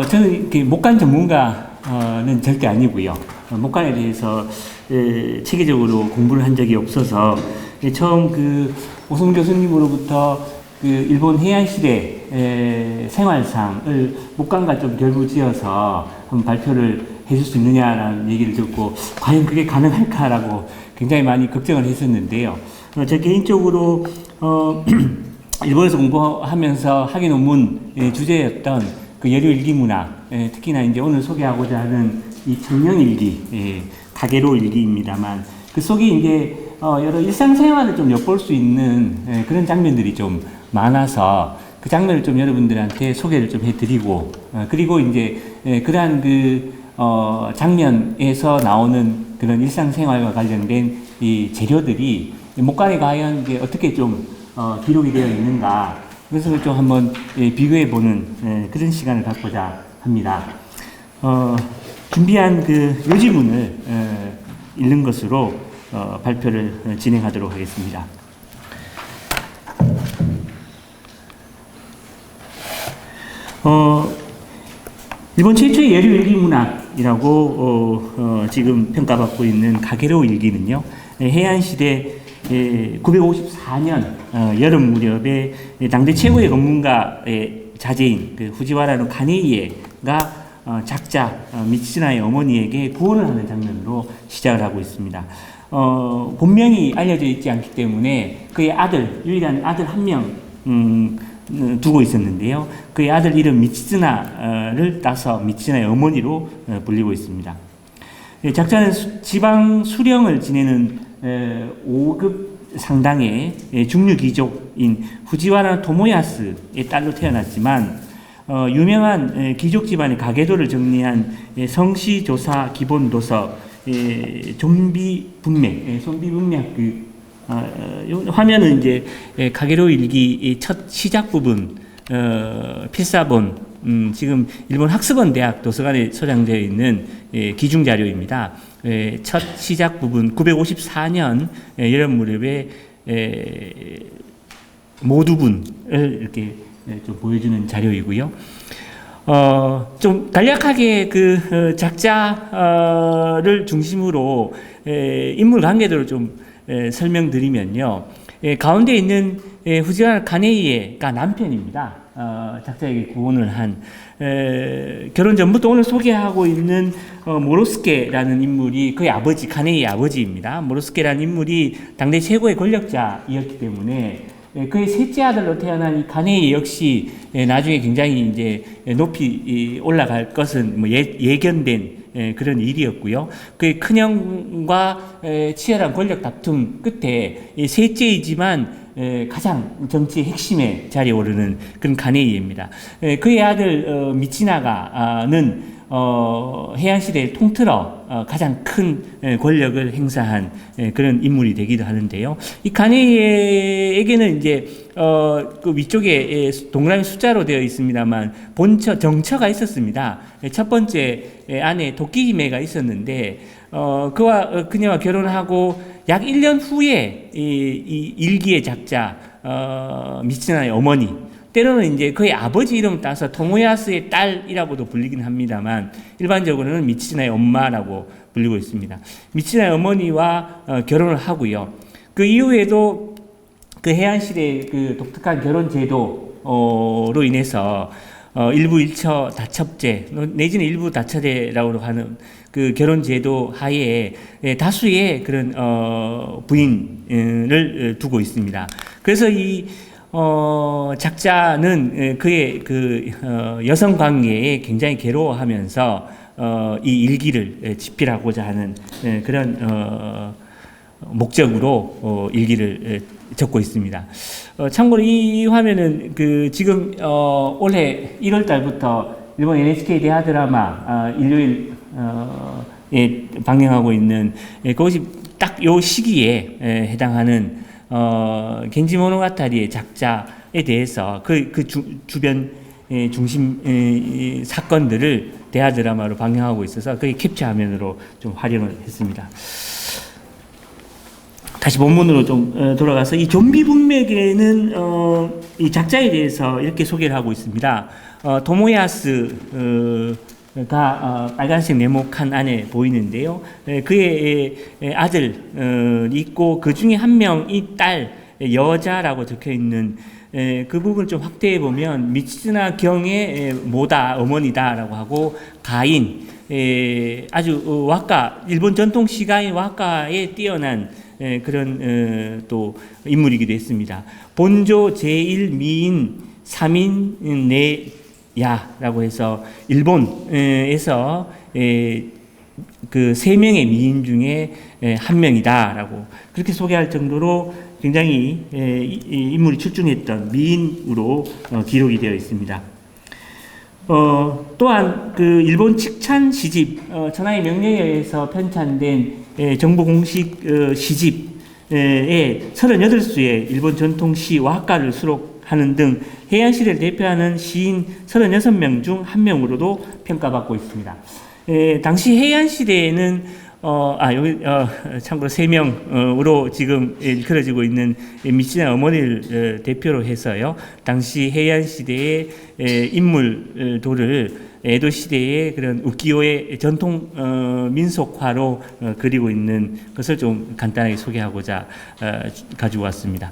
저는 이렇게 목간 전문가는 절대 아니고요. 목간에 대해서 체계적으로 공부를 한 적이 없어서 처음 그 오승 교수님으로부터 그 일본 해양시대 생활상을 목간과 좀 결부지어서 한번 발표를 해줄 수 있느냐라는 얘기를 듣고 과연 그게 가능할까라고 굉장히 많이 걱정을 했었는데요. 저 개인적으로 일본에서 공부하면서 학위 논문 주제였던 그 여류일기 문화, 특히나 이제 오늘 소개하고자 하는 이 청년일기, 가계로 일기입니다만 그 속에 이제 여러 일상생활을 좀 엿볼 수 있는 그런 장면들이 좀 많아서 그 장면을 좀 여러분들한테 소개를 좀 해드리고 그리고 이제 그러한 그 장면에서 나오는 그런 일상생활과 관련된 이 재료들이 목간에 과연 이제 어떻게 좀 기록이 되어 있는가 그것을 좀 한번 비교해보는 그런 시간을 갖고자 합니다. 준비한 그 요지문을 읽는 것으로 발표를 진행하도록 하겠습니다. 일본 최초의 여류일기 문학이라고 지금 평가받고 있는 가게로 일기는요, 해안시대 954년 여름 무렵에 당대 최고의 전문가의 자제인 그 후지와라노 가네이에가 작자 미치즈나의 어머니에게 구원을 하는 장면으로 시작을 하고 있습니다. 본명이 알려져 있지 않기 때문에 그의 아들, 유일한 아들 한 명 두고 있었는데요. 그의 아들 이름 미치즈나를 따서 미치즈나의 어머니로 불리고 있습니다. 작자는 지방 수령을 지내는 5급 상당의 중류 귀족인 후지와라 토모야스의 딸로 태어났지만 유명한 귀족 집안의 가계도를 정리한 성시조사 기본도서 좀비 분맥, 좀비 문맥 화면은 이제 가계로 일기 첫 시작 부분 필사본 지금 일본 학습원 대학 도서관에 소장되어 있는 기중 자료입니다. 첫 시작 부분 954년 여름 무렵에 모두분을 이렇게 좀 보여주는 자료이고요. 좀 간략하게 그 작자를 중심으로 인물 관계들을 좀 설명드리면요. 가운데 있는 후지와라 가네이에가 남편입니다. 작자에게 구원을 한 결혼 전부터 오늘 소개하고 있는 모로스케라는 인물이 그의 아버지 가네이의 아버지입니다. 모로스케라는 인물이 당대 최고의 권력자이었기 때문에 그의 셋째 아들로 태어난 이 가네이 역시 나중에 굉장히 이제 높이 올라갈 것은 뭐 예견된 그런 일이었고요. 그의 큰형과 치열한 권력 다툼 끝에 셋째이지만 가장 정치의 핵심의 자리에 오르는 그런 가네이입니다. 그의 아들 미치나가는 해양시대를 통틀어 가장 큰 권력을 행사한 그런 인물이 되기도 하는데요. 이 가네이에게는 이제 그 위쪽에 동그라미 숫자로 되어 있습니다만 본처, 정처가 있었습니다. 첫 번째 아내 도끼히메가 있었는데 그녀와 결혼하고 약 1년 후에 이 일기의 작자 미치나의 어머니 때로는 이제 그의 아버지 이름을 따서 토모야스의 딸이라고도 불리긴 합니다만 일반적으로는 미치나의 엄마라고 불리고 있습니다. 미치나의 어머니와 결혼을 하고요. 그 이후에도 그 해안시대의 그 독특한 결혼 제도로 인해서 일부 일처 다첩제 내지는 일부 다처제라고 하는 그 결혼 제도 하에 다수의 그런 부인을 두고 있습니다. 그래서 이 작자는 그의 그 여성 관계에 굉장히 괴로워하면서 이 일기를 집필하고자 하는 그런 목적으로 일기를 적고 있습니다. 참고로 이 화면은 그 지금 올해 1월 달부터 일본 NHK 대하 드라마 일요일에 방영하고 있는 그것이 딱 요 시기에 해당하는 겐지 모노가타리의 작자에 대해서 그 주변 중심 사건들을 대하 드라마로 방영하고 있어서 그게 캡처 화면으로 좀 활용을 했습니다. 다시 본문으로 좀 돌아가서 이 좀비 문맥에는 이 작자에 대해서 이렇게 소개를 하고 있습니다. 토모야스가 빨간색 네모칸 안에 보이는데요. 그의 아들 있고 그 중에 한 명이 딸 여자라고 적혀 있는 그 부분을 좀 확대해 보면 미츠나 경의 모다 어머니다라고 하고 가인 아주 와카 일본 전통 시가인 와카에 뛰어난 그런 또 인물이기도 했습니다. 본조 제1미인 3인 내야라고 해서 일본에서 그 3명의 미인 중에 한 명이다라고 그렇게 소개할 정도로 굉장히 인물이 출중했던 미인으로 기록이 되어 있습니다. 또한 그 일본 칙찬 시집 천하의 명령에 의해서 편찬된 정부 공식 시집에 38수의 일본 전통시 와가를 수록하는 등 해양시대를 대표하는 시인 36명 중 한 명으로도 평가받고 있습니다. 당시 해양시대에는 여기 참고로 3명으로 지금 일컬어지고 있는 미치나 어머니를 대표로 해서요. 당시 해안 시대의 인물도를 에도 시대의 그런 우키요의 전통 민속화로 그리고 있는 것을 좀 간단하게 소개하고자 가지고 왔습니다.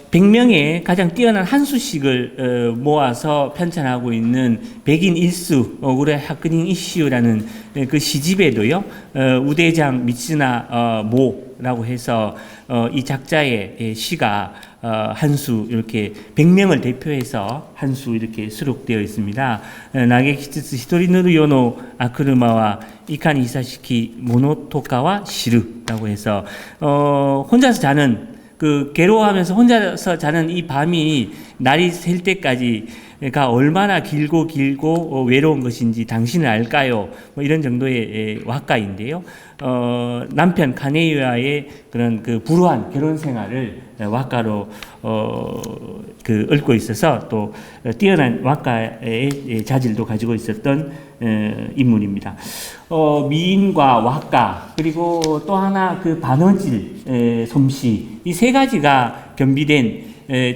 100명의 가장 뛰어난 한수식을 모아서 편찬하고 있는 백인 일수 우레 하크닝 이슈라는 그 시집에도요 우대장 미츠나 모라고 해서 이 작자의 시가 한수 이렇게 100명을 대표해서 한수 이렇게 수록되어 있습니다. 나게키츠츠 히토리누르 요노 아크르마와 이카니 이사시키 모노토카와 시르라고 해서 혼자서 자는 그 괴로워하면서 혼자서 자는 이 밤이 날이 셀 때까지가 얼마나 길고 외로운 것인지 당신은 알까요? 뭐 이런 정도의 와카인데요. 남편 카네이와의 그런 그 불우한 결혼 생활을 와카로 그 읊고 있어서 또 뛰어난 와카의 자질도 가지고 있었던 인물입니다. 미인과 와카 그리고 또 하나 그 반어질 솜씨 이 세 가지가 겸비된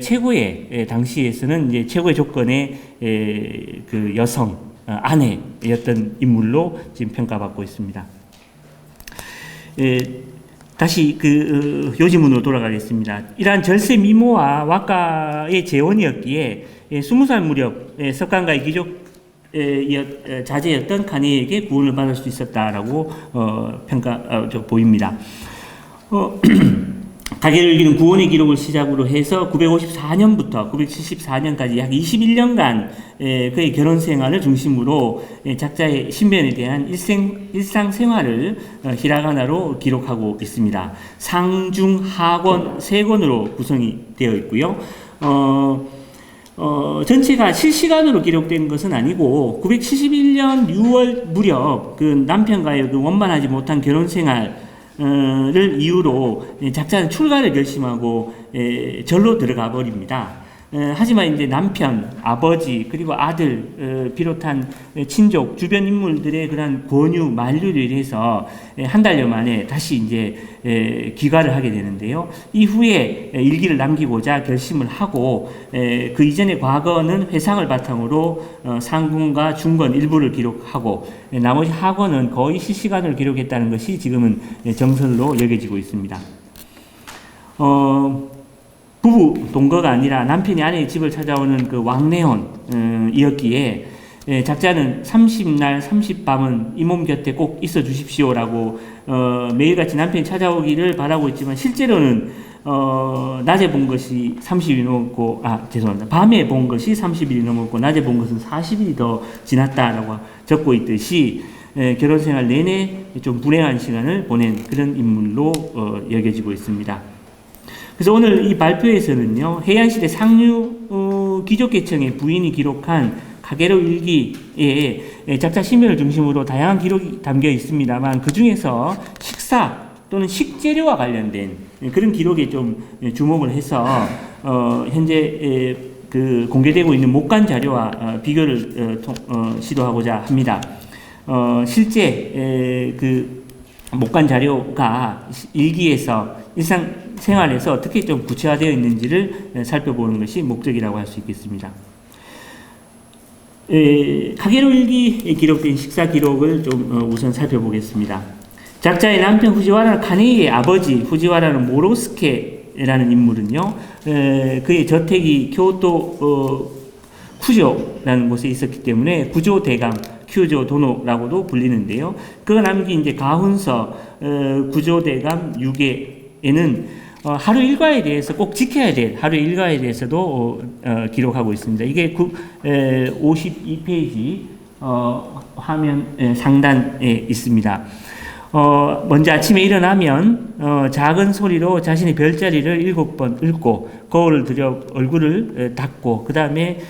최고의 당시에서는 이제 최고의 조건의 그 여성 아내였던 인물로 지금 평가받고 있습니다. 다시 그 요지문으로 돌아가겠습니다. 이러한 절세 미모와 와카의 재혼이었기에 20살 무렵 석간가의 귀족 자제였던 카네에게 구원을 받을 수 있었다라고 보입니다. 가계를 이기는 구원의 기록을 시작으로 해서 954년부터 974년까지 약 21년간 그의 결혼 생활을 중심으로 작자의 신변에 대한 일상 생활을 히라가나로 기록하고 있습니다. 상중 하권 3권으로 구성이 되어 있고요. 전체가 실시간으로 기록된 것은 아니고 971년 6월 무렵 그 남편과의 그 원만하지 못한 결혼 생활 를 이유로 작자는 출가를 결심하고 절로 들어가 버립니다. 하지만 이제 남편, 아버지 그리고 아들 비롯한 친족 주변 인물들의 그런 권유 만류를 해서 한 달여 만에 다시 이제 귀가를 하게 되는데요. 이후에 일기를 남기고자 결심을 하고 그 이전의 과거는 회상을 바탕으로 상권과 중권 일부를 기록하고 나머지 하권은 거의 실시간으로 기록했다는 것이 지금은 정설로 여겨지고 있습니다. 부부 동거가 아니라 남편이 아내의 집을 찾아오는 그 왕래혼이었기에 작자는 30날 30밤은 이 몸 곁에 꼭 있어 주십시오라고 매일같이 남편이 찾아오기를 바라고 있지만 실제로는 낮에 본 것이 30일이 넘었고 밤에 본 것이 30일이 넘었고 낮에 본 것은 40일이 더 지났다라고 적고 있듯이 결혼생활 내내 좀 불행한 시간을 보낸 그런 인물로 여겨지고 있습니다. 그래서 오늘 이 발표에서는요, 해양시대 상류 귀족계층의 부인이 기록한 가계로 일기에 작자 신변을 중심으로 다양한 기록이 담겨 있습니다만 그 중에서 식사 또는 식재료와 관련된 그런 기록에 좀 주목을 해서 현재 그 공개되고 있는 목간 자료와 비교를 시도하고자 합니다. 실제 그 목간 자료가 일기에서 일상 생활에서 어떻게 좀 구체화되어 있는지를 살펴보는 것이 목적이라고 할 수 있겠습니다. 카게로 일기에 기록된 식사 기록을 좀 우선 살펴보겠습니다. 작자의 남편 후지와라 카네이의 아버지 후지와라는 모로스케라는 인물은요, 그의 저택이 교토 쿠조라는 곳에 있었기 때문에 구조 대감 큐조 도노라고도 불리는데요. 그가 남긴 이제 가훈서 구조 대감 6에는 하루 일과에 대해서 꼭 지켜야 될 하루 일과에 대해서도 기록하고 있습니다. 이게 52페이지 화면 상단에 있습니다. 먼저 아침에 일어나면 작은 소리로 자신의 별자리를 7번 읽고 거울을 들여 얼굴을 닦고 그 다음에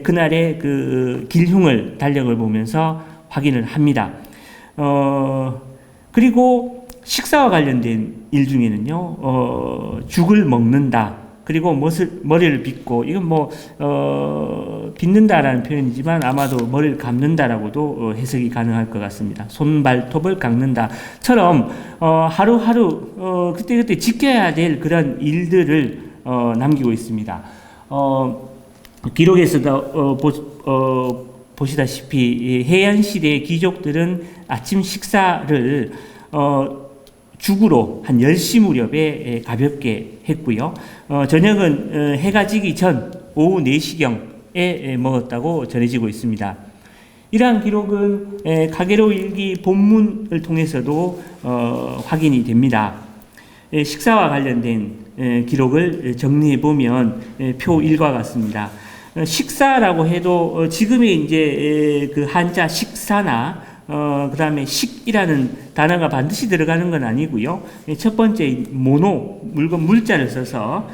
그날의 그 길흉을 달력을 보면서 확인을 합니다. 그리고 식사와 관련된 일 중에는요, 죽을 먹는다. 그리고 머리를 빗고, 이건 빗는다라는 표현이지만 아마도 머리를 감는다라고도 해석이 가능할 것 같습니다. 손발톱을 깎는다처럼, 하루하루, 그때그때 지켜야 될 그런 일들을, 남기고 있습니다. 기록에서도, 보시다시피, 해양시대의 귀족들은 아침 식사를, 죽으로 한 10시 무렵에 가볍게 했고요. 저녁은 해가 지기 전 오후 4시경에 먹었다고 전해지고 있습니다. 이러한 기록은 카게로 일기 본문을 통해서도 확인이 됩니다. 식사와 관련된 기록을 정리해 보면 표 1과 같습니다. 식사라고 해도 지금의 이제 그 한자 식사나 그 다음에 식이라는 단어가 반드시 들어가는 건 아니고요. 첫 번째 모노 물건 물자를 써서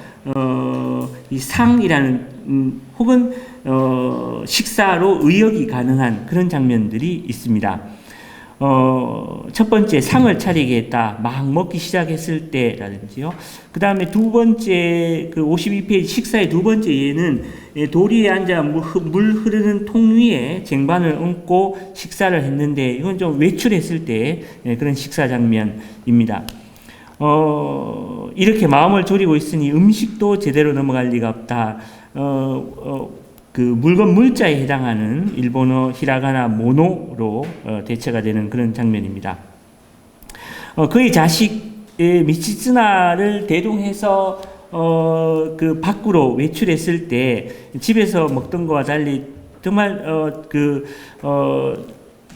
이 상이라는 혹은 식사로 의역이 가능한 그런 장면들이 있습니다. 첫 번째 상을 차리게 했다. 막 먹기 시작했을 때라든지요. 그 다음에 두 번째 그 52페이지 식사의 두 번째 예는 도리에 앉아 물 흐르는 통 위에 쟁반을 얹고 식사를 했는데 이건 좀 외출했을 때 그런 식사 장면입니다. 이렇게 마음을 졸이고 있으니 음식도 제대로 넘어갈 리가 없다. 그 물건 물자에 해당하는 일본어 히라가나 모노로 대체가 되는 그런 장면입니다. 그의 자식의 미치츠나를 대동해서 그 밖으로 외출했을 때 집에서 먹던 것과 달리 정말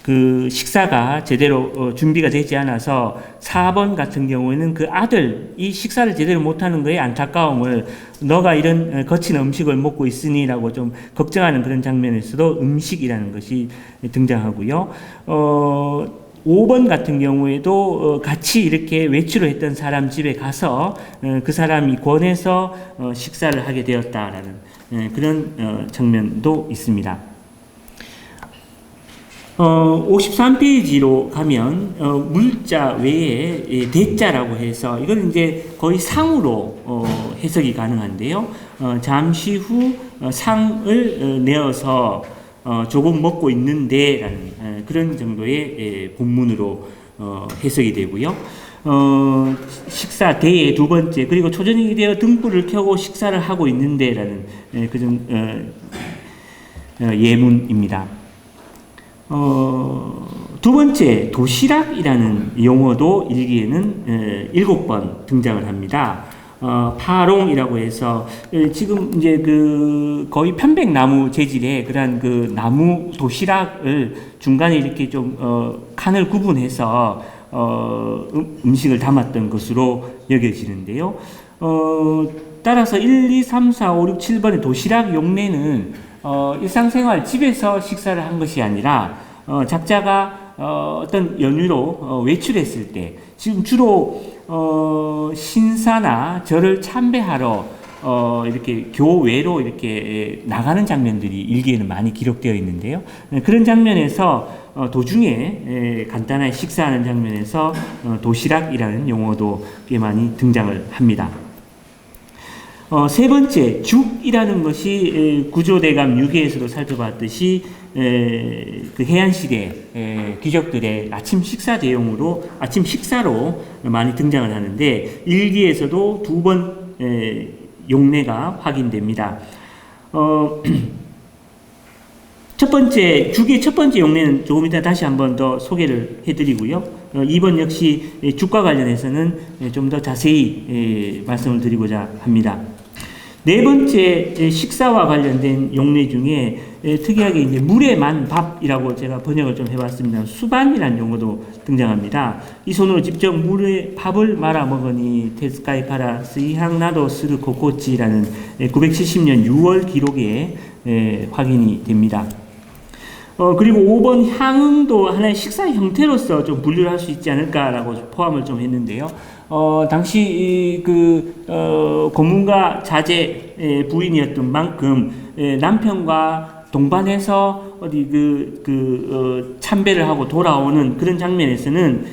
그 식사가 제대로 준비가 되지 않아서 4번 같은 경우에는 그 아들이 식사를 제대로 못하는 거에 안타까움을 너가 이런 거친 음식을 먹고 있으니라고 좀 걱정하는 그런 장면에서도 음식이라는 것이 등장하고요. 5번 같은 경우에도 같이 이렇게 외출을 했던 사람 집에 가서 그 사람이 권해서 식사를 하게 되었다라는 그런 장면도 있습니다. 53페이지로 가면 물자 외에 대자라고 해서 이건 이제 거의 상으로 해석이 가능한데요. 잠시 후 상을 내어서 조금 먹고 있는데라는 그런 정도의 본문으로 해석이 되고요. 식사 대의 두 번째 그리고 초저녁이 되어 등불을 켜고 식사를 하고 있는데라는 그런 예문입니다. 두 번째 도시락이라는 용어도 일기에는 7번 등장을 합니다. 파롱이라고 해서 지금 이제 그 거의 편백나무 재질의 그런 그 나무 도시락을 중간에 이렇게 좀 칸을 구분해서 음식을 담았던 것으로 여겨지는데요. 따라서 1, 2, 3, 4, 5, 6, 7번의 도시락 용례는 일상생활 집에서 식사를 한 것이 아니라 작자가 어떤 연유로 외출했을 때 지금 주로 신사나 절을 참배하러 이렇게 교외로 이렇게 나가는 장면들이 일기에는 많이 기록되어 있는데요. 그런 장면에서 도중에 간단하게 식사하는 장면에서 도시락이라는 용어도 꽤 많이 등장을 합니다. 세 번째, 죽이라는 것이 구조대감 6회에서도 살펴봤듯이 그 해안시대 귀족들의 아침 식사로 많이 등장을 하는데 일기에서도 2번 용례가 확인됩니다. 죽의 첫 번째 용례는 조금 이따 다시 한번 더 소개를 해드리고요. 2번 역시 죽과 관련해서는 좀 더 자세히 말씀을 드리고자 합니다. 네 번째 식사와 관련된 용례 중에 특이하게 이제 물에 만 밥이라고 제가 번역을 좀 해봤습니다. 수반이라는 용어도 등장합니다. 이 손으로 직접 물에 밥을 말아 먹으니 테스카이 파라 스이항나도 스르 코코치라는 970년 6월 기록에 확인이 됩니다. 그리고 5번 향응도 하나의 식사 형태로서 좀 분류를 할 수 있지 않을까라고 포함을 좀 했는데요. 당시 고문과 자제 부인이었던 만큼 남편과 동반해서 참배를 하고 돌아오는 그런 장면에서는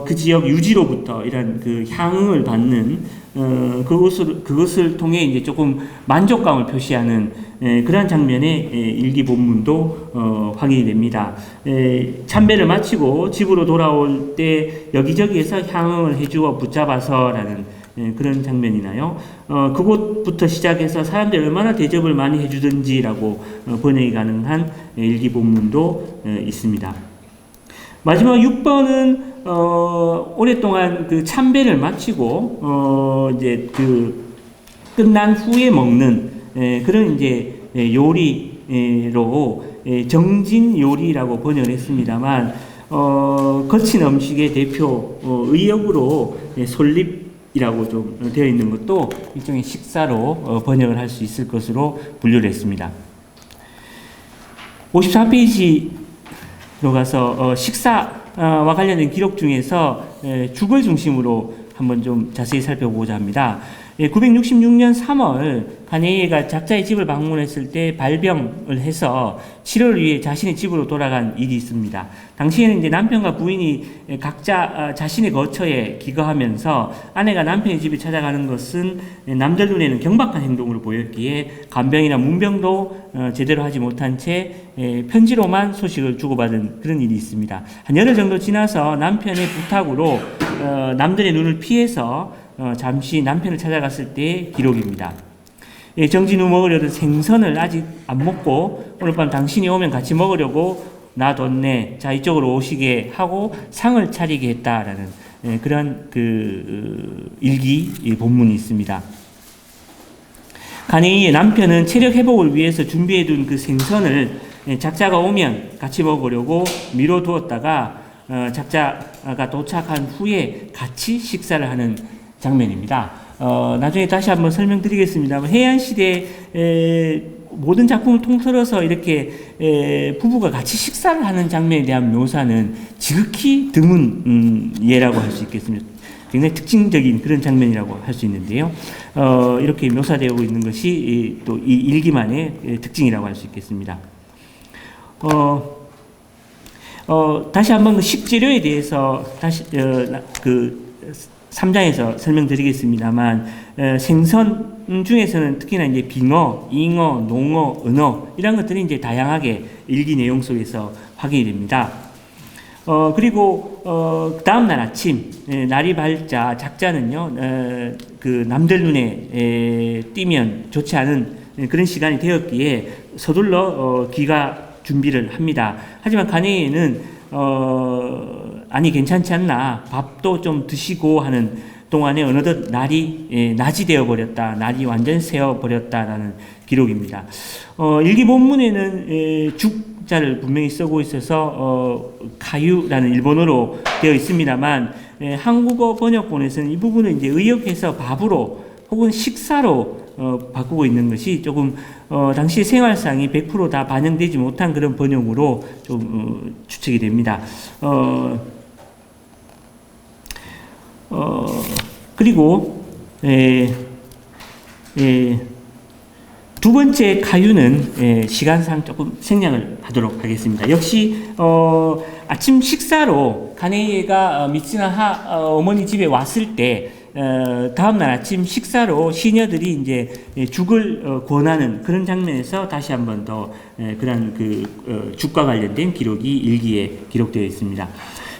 그 지역 유지로부터 이런 그 향응을 받는 그것을 통해 이제 조금 만족감을 표시하는 그러한 장면의 일기 본문도 확인이 됩니다. 참배를 마치고 집으로 돌아올 때 여기저기에서 향응을 해주어 붙잡아서라는 그런 장면이나요. 그곳부터 시작해서 사람들이 얼마나 대접을 많이 해주든지라고 번역이 가능한 일기 본문도 있습니다. 마지막 6번은 오랫동안 그 참배를 마치고 이제 그 끝난 후에 먹는 그런 이제 요리로 정진 요리라고 번역을 했습니다만 거친 음식의 대표 의역으로 솔잎이라고 좀 되어 있는 것도 일종의 식사로 번역을 할 수 있을 것으로 분류를 했습니다. 54페이지로 가서 식사와 관련된 기록 중에서 죽을 중심으로 한번 좀 자세히 살펴보고자 합니다. 966년 3월 가네이에가 작자의 집을 방문했을 때 발병을 해서 치료를 위해 자신의 집으로 돌아간 일이 있습니다. 당시에는 이제 남편과 부인이 각자 자신의 거처에 기거하면서 아내가 남편의 집에 찾아가는 것은 남들 눈에는 경박한 행동으로 보였기에 간병이나 문병도 제대로 하지 못한 채 편지로만 소식을 주고받은 그런 일이 있습니다. 한 열흘 정도 지나서 남편의 부탁으로 남들의 눈을 피해서 잠시 남편을 찾아갔을 때의 기록입니다. 정진 후 먹으려던 생선을 아직 안 먹고 오늘 밤 당신이 오면 같이 먹으려고 놔뒀네. 자, 이쪽으로 오시게 하고 상을 차리게 했다라는 그런 일기 본문이 있습니다. 가네이의 남편은 체력 회복을 위해서 준비해둔 그 생선을 작자가 오면 같이 먹으려고 미뤄두었다가 작자가 도착한 후에 같이 식사를 하는 장면입니다. 나중에 다시 한번 설명드리겠습니다. 해안시대 모든 작품을 통틀어서 이렇게 부부가 같이 식사를 하는 장면에 대한 묘사는 지극히 드문 예라고 할 수 있겠습니다. 굉장히 특징적인 그런 장면이라고 할 수 있는데요. 이렇게 묘사되고 있는 것이 또 이 일기만의 특징이라고 할 수 있겠습니다. 다시 한번 그 식재료에 대해서 다시 3장에서 설명드리겠습니다만 생선 중에서는 특히나 이제 빙어, 잉어, 농어, 은어 이런 것들이 이제 다양하게 일기 내용 속에서 확인이 됩니다. 그리고 다음 날 아침 날이 밝자 작자는요 그 남들 눈에 띄면 좋지 않은 그런 시간이 되었기에 서둘러 귀가 준비를 합니다. 하지만 가네이에는 아니 괜찮지 않나 밥도 좀 드시고 하는 동안에 어느덧 낮이 되어버렸다. 날이 완전 새어버렸다라는 기록입니다. 일기 본문에는 죽자를 분명히 쓰고 있어서 가유라는 일본어로 되어 있습니다만 한국어 번역본에서는 이 부분을 이제 의역해서 밥으로 혹은 식사로 바꾸고 있는 것이 조금 당시 생활상이 100% 다 반영되지 못한 그런 번역으로 좀 추측이 됩니다. 그리고 두 번째 가유는 시간상 조금 생략을 하도록 하겠습니다. 역시 아침 식사로 가네이에가 미츠나 어머니 집에 왔을 때 다음날 아침 식사로 시녀들이 이제 죽을 권하는 그런 장면에서 다시 한번 더 그런 죽과 관련된 기록이 일기에 기록되어 있습니다.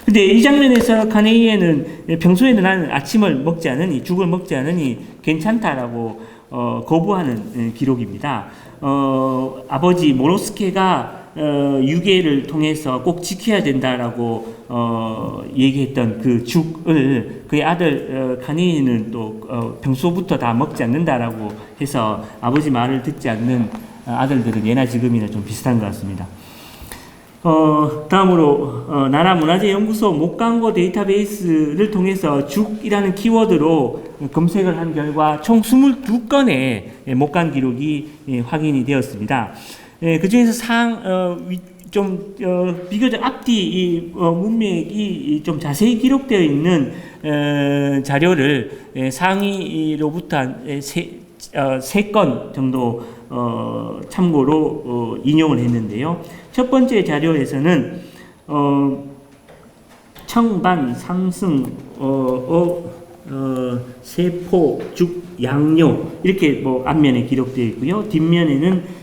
근데 이 장면에서 카네이에는 평소에는 나는 아침을 먹지 않으니 죽을 먹지 않으니 괜찮다라고 거부하는 기록입니다. 아버지 모로스케가 유괴를 통해서 꼭 지켜야 된다라고 얘기했던 그 죽을 그의 아들 카네이는 또 평소부터 다 먹지 않는다라고 해서 아버지 말을 듣지 않는 아들들은 예나 지금이나 좀 비슷한 것 같습니다. 다음으로 나라문화재연구소 목광고 데이터베이스를 통해서 죽이라는 키워드로 검색을 한 결과 총 22건의 목관 기록이 확인이 되었습니다. 그 중에서 비교적 앞뒤 문맥이 좀 자세히 기록되어 있는 자료를 상위로부터 한 3건 정도 참고로 인용을 했는데요. 첫 번째 자료에서는 청반, 삼승, 세포, 죽, 양료 이렇게 앞면에 기록되어 있고요. 뒷면에는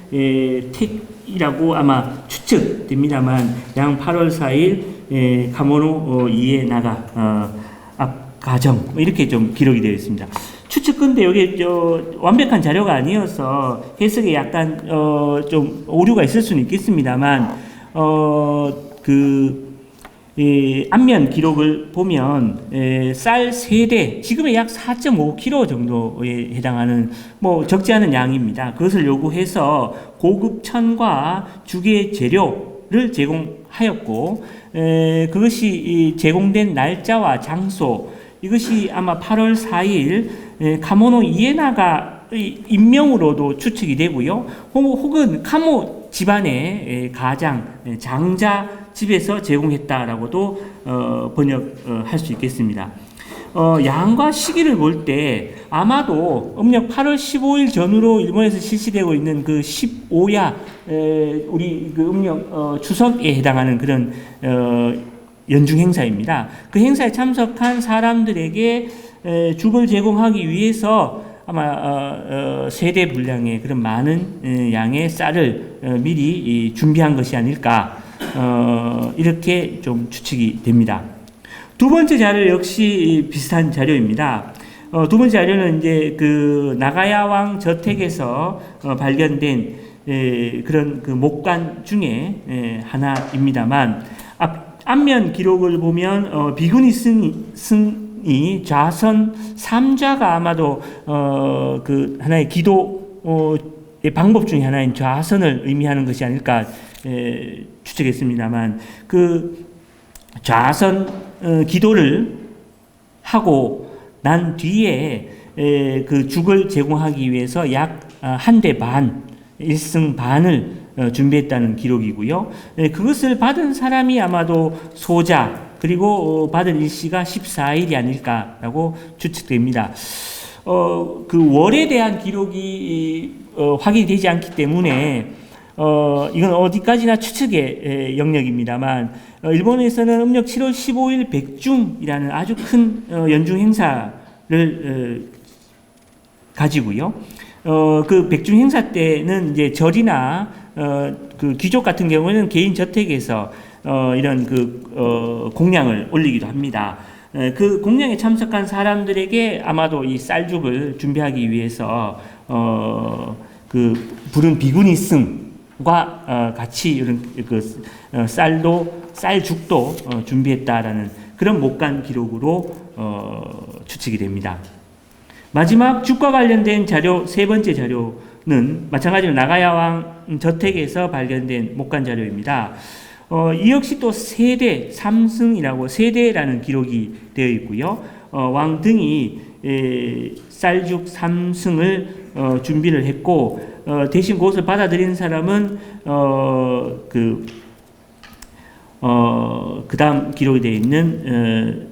택이라고 아마 추측됩니다만 양 8월 4일 카모노 이에 나가 앞 가정 이렇게 좀 기록이 되어 있습니다. 추측근데 여기 완벽한 자료가 아니어서 해석에 약간 좀 오류가 있을 수는 있겠습니다만 앞면 기록을 보면 쌀 세대 지금의 약 4.5kg 정도에 해당하는 적지 않은 양입니다. 그것을 요구해서 고급 천과 주계 재료를 제공하였고 그것이 제공된 날짜와 장소 이것이 아마 8월 4일 카모노 이에나가의 인명으로도 추측이 되고요. 혹은 카모 집안의 가장, 장자 집에서 제공했다라고도 번역할 수 있겠습니다. 양과 시기를 볼 때 아마도 음력 8월 15일 전후로 일본에서 실시되고 있는 그 15야 우리 그 음력 추석에 해당하는 그런 연중 행사입니다. 그 행사에 참석한 사람들에게 죽을 제공하기 위해서 아마 세대 분량의 그런 많은 양의 쌀을 미리 준비한 것이 아닐까 이렇게 좀 추측이 됩니다. 두 번째 자료 역시 비슷한 자료입니다. 두 번째 자료는 이제 그 나가야 왕 저택에서 발견된 그런 그 목관 중에 하나입니다만 앞면 기록을 보면 비구니 승이 좌선 3좌가 아마도 그 하나의 기도의 방법 중에 하나인 좌선을 의미하는 것이 아닐까 추측했습니다만 그 좌선 기도를 하고 난 뒤에 그 죽을 제공하기 위해서 약 한 대 반, 1승 반을 준비했다는 기록이고요. 그것을 받은 사람이 아마도 소자 그리고 받은 일시가 14일이 아닐까라고 추측됩니다. 그 월에 대한 기록이 확인이 되지 않기 때문에 이건 어디까지나 추측의 영역입니다만 일본에서는 음력 7월 15일 백중이라는 아주 큰 연중 행사를 가지고요. 그 백중 행사 때는 이제 절이나 그 귀족 같은 경우는 개인 저택에서 이런 공양을 올리기도 합니다. 그 공양에 참석한 사람들에게 아마도 이 쌀죽을 준비하기 위해서 그 부른 비구니승과 같이 이런 쌀죽도 준비했다라는 그런 목간 기록으로 추측이 됩니다. 마지막 죽과 관련된 자료 세 번째 자료는 마찬가지로 나가야 왕 저택에서 발견된 목간 자료입니다. 이 역시 또 세대, 삼승이라고 세대라는 기록이 되어 있고요. 왕 등이 쌀죽 삼승을 준비를 했고 대신 그것을 받아들인 사람은 그 다음 기록이 되어 있는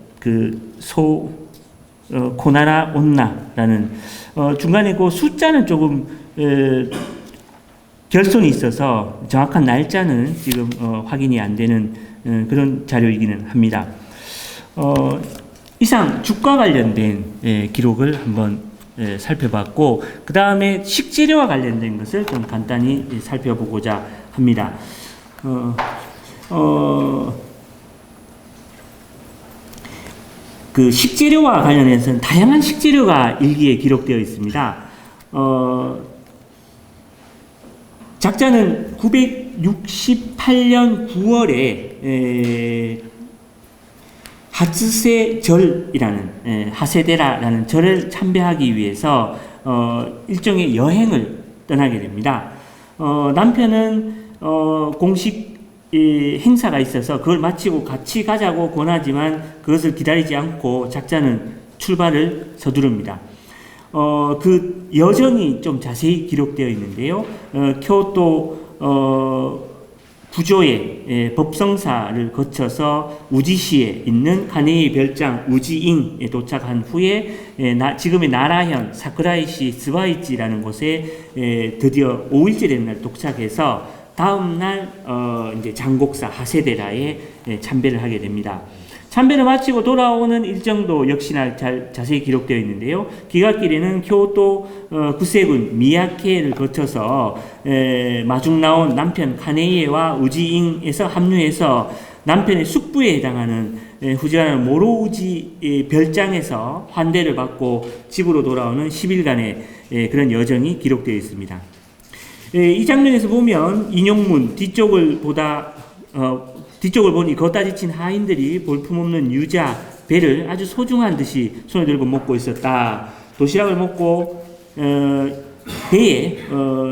코나라 온나라는 중간에 그 숫자는 조금 결손이 있어서 정확한 날짜는 지금 확인이 안 되는 그런 자료이기는 합니다. 이상 죽과 관련된 기록을 한번 살펴봤고, 그 다음에 식재료와 관련된 것을 좀 간단히 살펴보고자 합니다. 그 식재료와 관련해서는 다양한 식재료가 일기에 기록되어 있습니다. 작자는 968년 9월에 하츠세절이라는 하세데라라는 절을 참배하기 위해서 일종의 여행을 떠나게 됩니다. 남편은 공식 행사가 있어서 그걸 마치고 같이 가자고 권하지만 그것을 기다리지 않고 작자는 출발을 서두릅니다. 그 여정이 좀 자세히 기록되어 있는데요. 교토 구조의 법성사를 거쳐서 우지시에 있는 카네이 별장 우지잉에 도착한 후에 지금의 나라현 사쿠라이시 스바이치라는 곳에 드디어 5일째 되는 날 도착해서 다음 날 이제 장곡사 하세데라에 참배를 하게 됩니다. 참배를 마치고 돌아오는 일정도 역시나 자세히 기록되어 있는데요. 귀갓길에는 교토 구세군 미야케를 거쳐서 마중 나온 남편 카네이에와 우지잉에서 합류해서 남편의 숙부에 해당하는 후지하는 모로우지 별장에서 환대를 받고 집으로 돌아오는 10일간의 그런 여정이 기록되어 있습니다. 이 장면에서 보면 인용문 뒤쪽을 보니 걷다 지친 하인들이 볼품없는 유자, 배를 아주 소중한 듯이 손에 들고 먹고 있었다. 도시락을 먹고 배에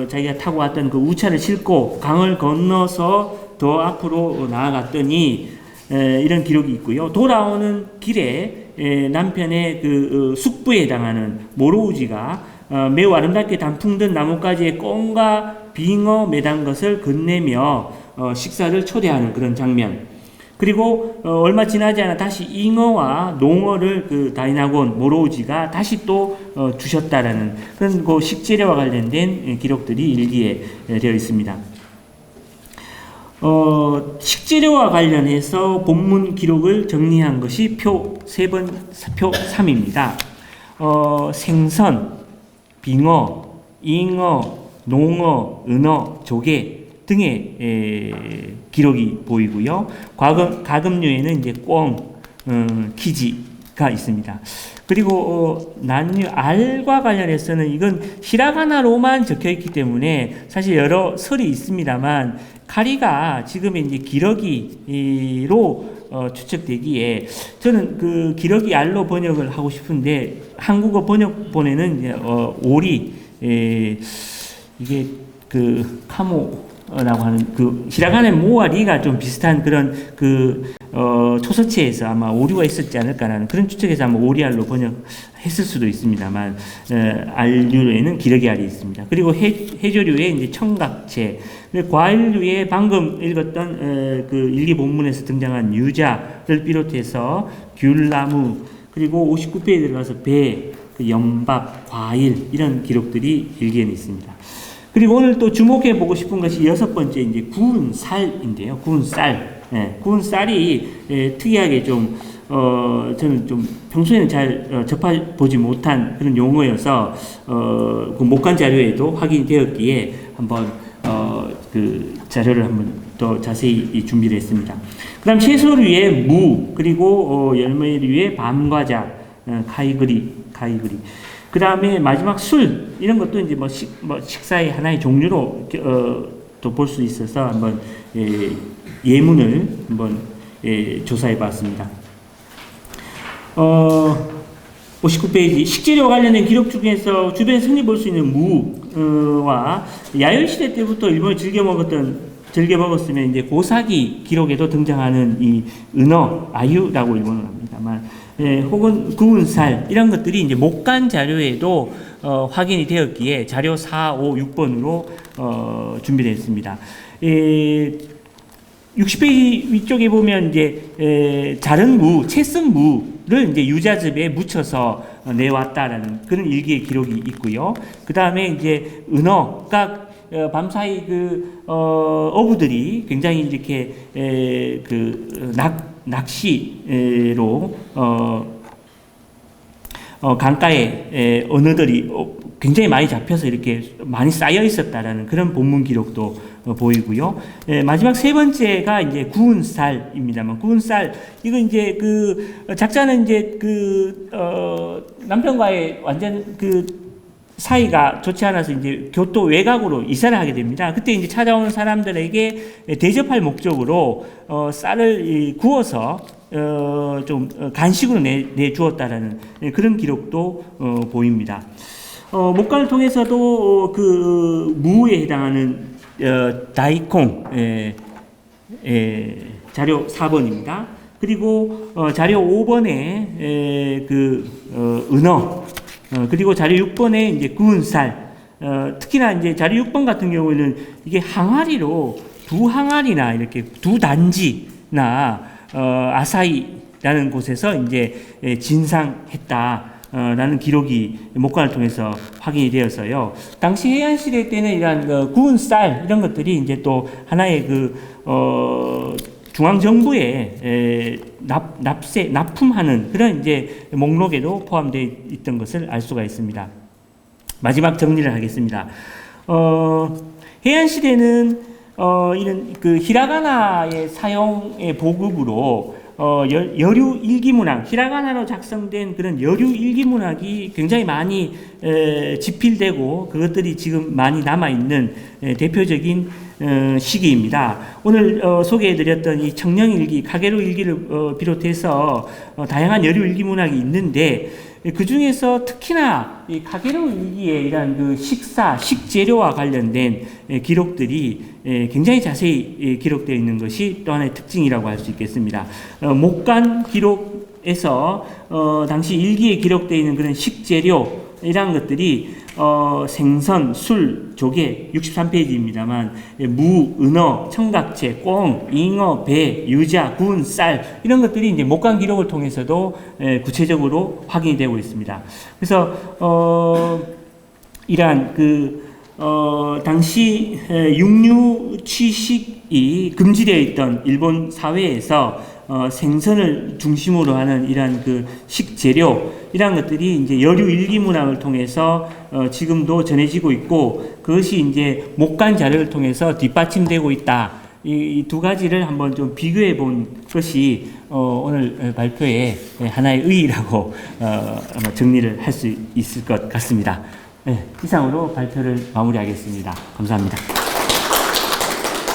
자기가 타고 왔던 그 우차를 싣고 강을 건너서 더 앞으로 나아갔더니 이런 기록이 있고요. 돌아오는 길에 남편의 그 숙부에 해당하는 모로우지가 매우 아름답게 단풍든 나뭇가지에 꽁과 빙어 매단 것을 건네며 식사를 초대하는 그런 장면. 그리고 얼마 지나지 않아 다시 잉어와 농어를 그 다이나곤 모로우지가 다시 또 주셨다라는 그런 그 식재료와 관련된 기록들이 일기에 되어 있습니다. 식재료와 관련해서 본문 기록을 정리한 것이 표 3입니다. 생선, 빙어, 잉어, 농어, 은어, 조개 등의 기록이 보이고요. 가금류에는 이제 꿩, 키지가 있습니다. 그리고 난류 알과 관련해서는 이건 히라가나로만 적혀 있기 때문에 사실 여러 설이 있습니다만 카리가 지금의 이제 기러기로 추측되기에 저는 그 기러기 알로 번역을 하고 싶은데 한국어 번역본에는 이제 오리 이게 그 카모라고 하는 그 히라가나의 모와 리가 좀 비슷한 그런 그 초서체에서 아마 오류가 있었지 않을까라는 그런 추측에서 아마 오리알로 번역했을 수도 있습니다만 알류에는 기러기 알이 있습니다. 그리고 해조류에 이제 청각채, 과일류에 방금 읽었던 그 일기 본문에서 등장한 유자를 비롯해서 귤나무, 그리고 59페이지에 들어가서 배, 그 연밥, 과일 이런 기록들이 일기에는 있습니다. 그리고 오늘 또 주목해 보고 싶은 것이 6번째 이제 구운 쌀인데요. 구운 쌀. 구운 쌀이 특이하게 좀 저는 좀 평소에는 잘 접해보지 못한 그런 용어여서 그 목간 자료에도 확인이 되었기에 한번 그 자료를 한번 더 자세히 준비를 했습니다. 그 다음 채소류의 무, 그리고 열매류의 밤과자, 카이그리. 그 다음에 마지막 술, 이런 것도 이제 뭐 식사의 하나의 종류로 또 볼 수 있어서 한번 예문을 한번 조사해 봤습니다. 59페이지 식재료와 관련된 기록 중에서 주변에서 흔히 볼 수 있는 무와 야요이 시대 때부터 일본이 즐겨 먹었으면 이제 고사기 기록에도 등장하는 이 은어, 아유라고 일본어를 합니다만, 혹은 구운 살 이런 것들이 이제 목간 자료에도 확인이 되었기에 자료 4, 5, 6번으로 준비되어 있습니다. 60페이지 위쪽에 보면 이제 자른 무, 채 쓴 무를 이제 유자즙에 묻혀서 내왔다라는 그런 일기의 기록이 있고요. 그 다음에 이제 은어가 밤사이 그 어부들이 굉장히 이렇게 그 낚시로 강가에 언어들이 굉장히 많이 잡혀서 이렇게 많이 쌓여 있었다라는 그런 본문 기록도 보이고요. 마지막 세 번째가 이제 구운 쌀입니다만, 구운 쌀, 이거 이제 작자는 이제 남편과의 완전 사이가 좋지 않아서 이제 교토 외곽으로 이사를 하게 됩니다. 그때 이제 찾아오는 사람들에게 대접할 목적으로 쌀을 구워서 좀 간식으로 내주었다라는 그런 기록도 보입니다. 목간을 통해서도 무에 해당하는 다이콩 자료 4번입니다. 그리고 자료 5번에 은어, 그리고 자료 6번에 이제 구운 쌀, 특히나 이제 자료 6번 같은 경우에는 이게 항아리로 두 항아리나 이렇게 두 단지나 아사히라는 곳에서 이제 진상했다. 라는 기록이 목간을 통해서 확인이 되었어요. 당시 해안시대 때는 이러한 구운 쌀 이런 것들이 이제 또 하나의 중앙 정부에 납품하는 그런 이제 목록에도 포함되어 있던 것을 알 수가 있습니다. 마지막 정리를 하겠습니다. 해안시대는 이런 히라가나의 사용의 보급으로 여류 일기문학, 히라가나로 작성된 그런 여류 일기문학이 굉장히 많이 집필되고 그것들이 지금 많이 남아있는 대표적인 시기입니다. 오늘 소개해드렸던 이 청령일기, 카게루 일기를 비롯해서 다양한 여류 일기문학이 있는데 그 중에서 특히나 이 카게루 일기에 이런 식재료와 관련된 기록들이 굉장히 자세히 기록되어 있는 것이 또 하나의 특징이라고 할 수 있겠습니다. 목간 기록에서 당시 일기에 기록되어 있는 그런 식재료 이런 것들이 생선, 술, 조개 63페이지입니다만 무, 은어, 청각채, 꽁, 잉어, 배, 유자, 구운 쌀 이런 것들이 이제 목간 기록을 통해서도 구체적으로 확인이 되고 있습니다. 그래서 이러한 당시 육류 취식이 금지되어 있던 일본 사회에서 생선을 중심으로 하는 이러한 식재료 이런 것들이 이제 여류 일기문학을 통해서 지금도 전해지고 있고 그것이 이제 목간 자료를 통해서 뒷받침되고 있다. 이 두 가지를 한번 좀 비교해 본 것이 오늘 발표의 하나의 의의라고 아마 정리를 할 수 있을 것 같습니다. 네, 이상으로 발표를 마무리하겠습니다. 감사합니다.